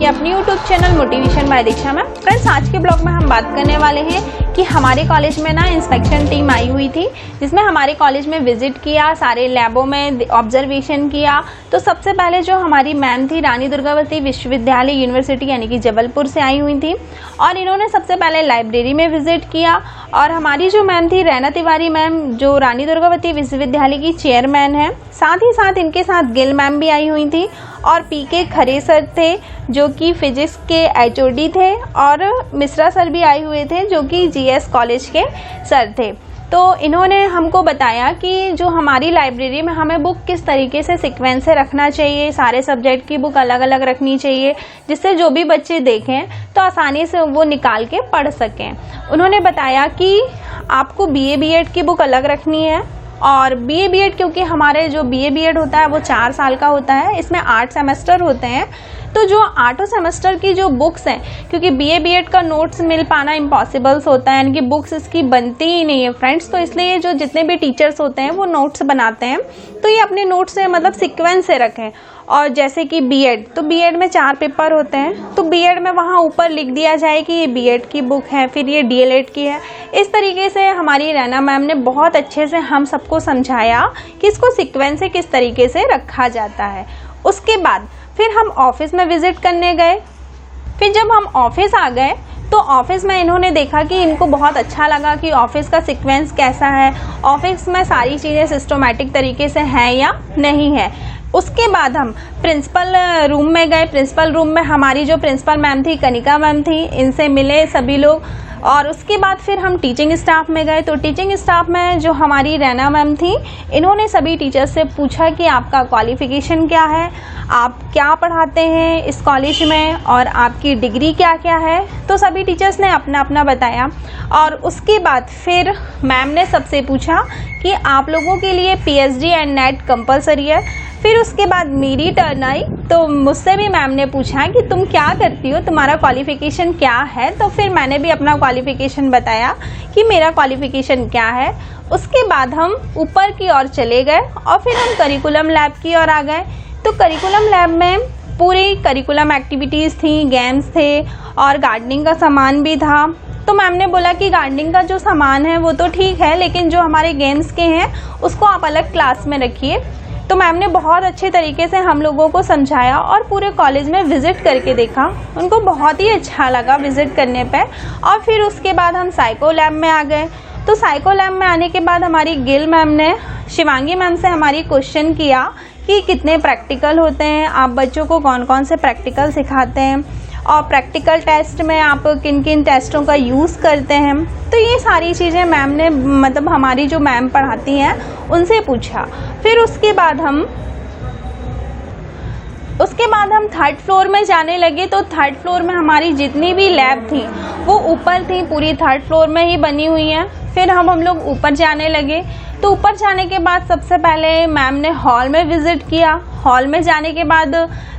आपके अपने YouTube channel motivation bye दीक्षा में। फ्रेंड्स, आज के ब्लॉग में हम बात करने वाले हैं कि हमारे कॉलेज में ना इंस्पेक्शन टीम आई हुई थी, जिसमें हमारे कॉलेज में विजिट किया, सारे लैबों में ऑब्जर्वेशन किया। तो सबसे पहले जो हमारी मैम थी रानी दुर्गावती विश्वविद्यालय यूनिवर्सिटी यानी कि जबलपुर से आई हुई थी, और इन्होंने सबसे पहले लाइब्रेरी में विजिट किया। और हमारी जो मैम थी रैना तिवारी मैम, जो रानी दुर्गावती विश्वविद्यालय की चेयरमैन है, साथ ही साथ इनके साथ गिल मैम भी आई हुई थी, और पीके खरे सर थे जो कि फिजिक्स के एचओडी थे, और मिश्रा सर भी आए हुए थे जो कि जीएस कॉलेज के सर थे। तो इन्होंने हमको बताया कि जो हमारी लाइब्रेरी में हमें बुक किस तरीके से सीक्वेंस से रखना चाहिए, सारे सब्जेक्ट की बुक अलग अलग रखनी चाहिए, जिससे जो भी बच्चे देखें तो आसानी से वो निकाल के पढ़ सकें। उन्होंने बताया कि आपको बीए बीएड की बुक अलग रखनी है, और बीए बीएड क्योंकि हमारे जो बीए बीएड होता है वो 4 साल का होता है, इसमें 8 सेमेस्टर होते हैं। तो जो 8 सेमेस्टर की जो बुक्स हैं, क्योंकि बीए बीएड का नोट्स मिल पाना इम्पॉसिबल्स होता है, यानी कि बुक्स इसकी बनती ही नहीं है फ्रेंड्स। तो इसलिए जो जितने भी टीचर्स होते हैं वो नोट्स बनाते हैं, तो ये अपने नोट्स से मतलब सीक्वेंस से रखें। और जैसे कि बीएड, तो बीएड में 4 पेपर होते हैं, तो बीएड में वहाँ ऊपर लिख दिया जाए कि ये बीएड की बुक है, फिर ये डीएलएड की है। इस तरीके से हमारी रैना मैम ने बहुत अच्छे से हम सबको समझाया कि इसको सीक्वेंस से किस तरीके से रखा जाता है। उसके बाद फिर हम ऑफिस में विजिट करने गए। फिर जब हम ऑफिस आ गए तो ऑफिस में इन्होंने देखा कि इनको बहुत अच्छा लगा कि ऑफिस का सीक्वेंस कैसा है, ऑफिस में सारी चीज़ें सिस्टमैटिक तरीके से हैं या नहीं है। उसके बाद हम प्रिंसिपल रूम में गए। प्रिंसिपल रूम में हमारी जो प्रिंसिपल मैम थी कनिका मैम थी, इनसे मिले सभी लोग। और उसके बाद फिर हम टीचिंग स्टाफ में गए। तो टीचिंग स्टाफ में जो हमारी रैना मैम थी, इन्होंने सभी टीचर्स से पूछा कि आपका क्वालिफ़िकेशन क्या है, आप क्या पढ़ाते हैं इस कॉलेज में, और आपकी डिग्री क्या क्या है। तो सभी टीचर्स ने अपना अपना बताया। और उसके बाद फिर मैम ने सबसे पूछा कि आप लोगों के लिए पीएचडी एंड नेट कंपलसरी है। फिर उसके बाद मेरी टर्न आई, तो मुझसे भी मैम ने पूछा कि तुम क्या करती हो, तुम्हारा क्वालिफ़िकेशन क्या है। तो फिर मैंने भी अपना क्वालिफ़िकेशन बताया कि मेरा क्वालिफ़िकेशन क्या है। उसके बाद हम ऊपर की ओर चले गए और फिर हम करिकुलम लैब की ओर आ गए। तो करिकुलम लैब में पूरी करिकुलम एक्टिविटीज़ थी, गेम्स थे, और गार्डनिंग का सामान भी था। तो मैम ने बोला कि गार्डनिंग का जो सामान है वो तो ठीक है, लेकिन जो हमारे गेम्स के हैं उसको आप अलग क्लास में रखिए। तो मैम ने बहुत अच्छे तरीके से हम लोगों को समझाया और पूरे कॉलेज में विज़िट करके देखा। उनको बहुत ही अच्छा लगा विज़िट करने पे। और फिर उसके बाद हम साइको लैब में आ गए। तो साइको लैब में आने के बाद हमारी गिल मैम ने शिवांगी मैम से हमारी क्वेश्चन किया कि कितने प्रैक्टिकल होते हैं, आप बच्चों को कौन कौन से प्रैक्टिकल सिखाते हैं, और प्रैक्टिकल टेस्ट में आप किन किन टेस्टों का यूज़ करते हैं। तो ये सारी चीज़ें मैम ने मतलब हमारी जो मैम पढ़ाती हैं उनसे पूछा। फिर उसके बाद हम 3rd फ्लोर में जाने लगे। तो 3rd फ्लोर में हमारी जितनी भी लैब थी वो ऊपर थी, पूरी 3rd फ्लोर में ही बनी हुई हैं। फिर हम लोग ऊपर जाने लगे। तो ऊपर जाने के बाद सबसे पहले मैम ने हॉल में विज़िट किया। हॉल में जाने के बाद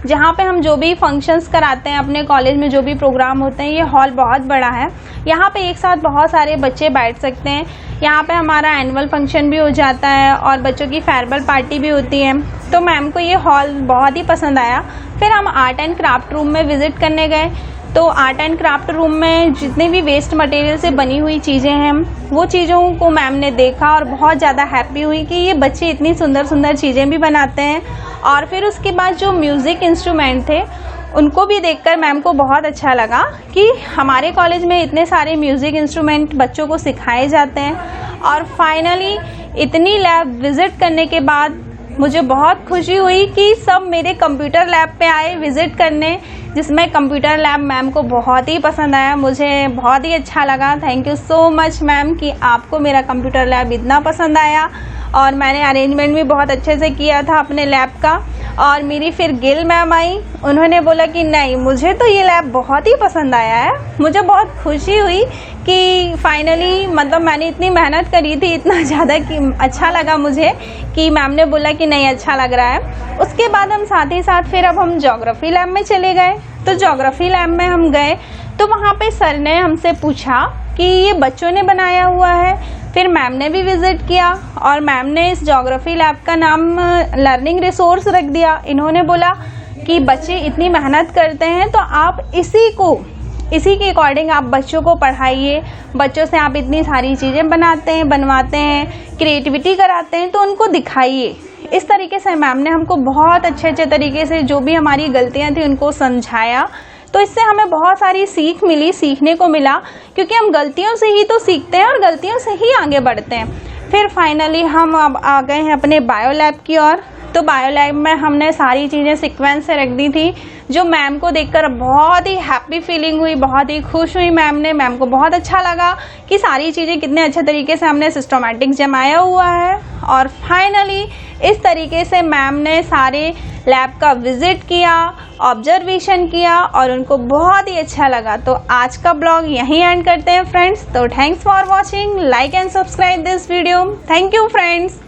जहाँ पे हम जो भी फंक्शंस कराते हैं अपने कॉलेज में, जो भी प्रोग्राम होते हैं, ये हॉल बहुत बड़ा है। यहाँ पे एक साथ बहुत सारे बच्चे बैठ सकते हैं। यहाँ पे हमारा एनुअल फंक्शन भी हो जाता है और बच्चों की फेयरवेल पार्टी भी होती है। तो मैम को ये हॉल बहुत ही पसंद आया। फिर हम आर्ट एंड क्राफ्ट रूम में विज़िट करने गए। तो आर्ट एंड क्राफ्ट रूम में जितने भी वेस्ट मटेरियल से बनी हुई चीज़ें हैं वो चीज़ों को मैम ने देखा और बहुत ज़्यादा हैप्पी हुई कि ये बच्चे इतनी सुंदर सुंदर चीज़ें भी बनाते हैं। और फिर उसके बाद जो म्यूज़िक इंस्ट्रूमेंट थे उनको भी देखकर मैम को बहुत अच्छा लगा कि हमारे कॉलेज में इतने सारे म्यूज़िक इंस्ट्रूमेंट बच्चों को सिखाए जाते हैं। और फाइनली इतनी लैब विज़िट करने के बाद मुझे बहुत खुशी हुई कि सब मेरे कंप्यूटर लैब पे आए विज़िट करने, जिसमें कंप्यूटर लैब मैम को बहुत ही पसंद आया। मुझे बहुत ही अच्छा लगा। Thank you so much ma'am कि आपको मेरा कंप्यूटर लैब इतना पसंद आया, और मैंने अरेंजमेंट भी बहुत अच्छे से किया था अपने लैब का। और मेरी फिर गिल मैम आई, उन्होंने बोला कि नहीं, मुझे तो ये लैब बहुत ही पसंद आया है। मुझे बहुत खुशी हुई कि फाइनली मतलब मैंने इतनी मेहनत करी थी, इतना ज़्यादा कि अच्छा लगा मुझे कि मैम ने बोला कि नहीं अच्छा लग रहा है। उसके बाद हम साथ ही साथ फिर अब हम ज्योग्राफी लैब में चले गए। तो ज्योग्राफी लैब में हम गए तो वहाँ पे सर ने हमसे पूछा कि ये बच्चों ने बनाया हुआ है। फिर मैम ने भी विज़िट किया और मैम ने इस ज्योग्राफी लैब का नाम लर्निंग रिसोर्स रख दिया। इन्होंने बोला कि बच्चे इतनी मेहनत करते हैं, तो आप इसी के अकॉर्डिंग आप बच्चों को पढ़ाइए। बच्चों से आप इतनी सारी चीज़ें बनवाते हैं, क्रिएटिविटी कराते हैं, तो उनको दिखाइए। इस तरीके से मैम ने हमको बहुत अच्छे तरीके से जो भी हमारी गलतियां थी उनको समझाया। तो इससे हमें बहुत सारी सीखने को मिला, क्योंकि हम गलतियों से ही तो सीखते हैं और गलतियों से ही आगे बढ़ते हैं। फिर फाइनली हम अब आ गए हैं अपने बायो लैब की ओर। तो बायो लैब में हमने सारी चीज़ें सीक्वेंस से रख दी थी, जो मैम को देखकर बहुत ही हैप्पी फीलिंग हुई, बहुत ही खुश हुई मैम को बहुत अच्छा लगा कि सारी चीज़ें कितने अच्छे तरीके से हमने सिस्टमैटिक जमाया हुआ है। और फाइनली इस तरीके से मैम ने सारे लैब का विजिट किया, ऑब्जर्वेशन किया और उनको बहुत ही अच्छा लगा। तो आज का ब्लॉग यहीं एंड करते हैं फ्रेंड्स। तो thanks for watching, like and subscribe this video. Thank you friends.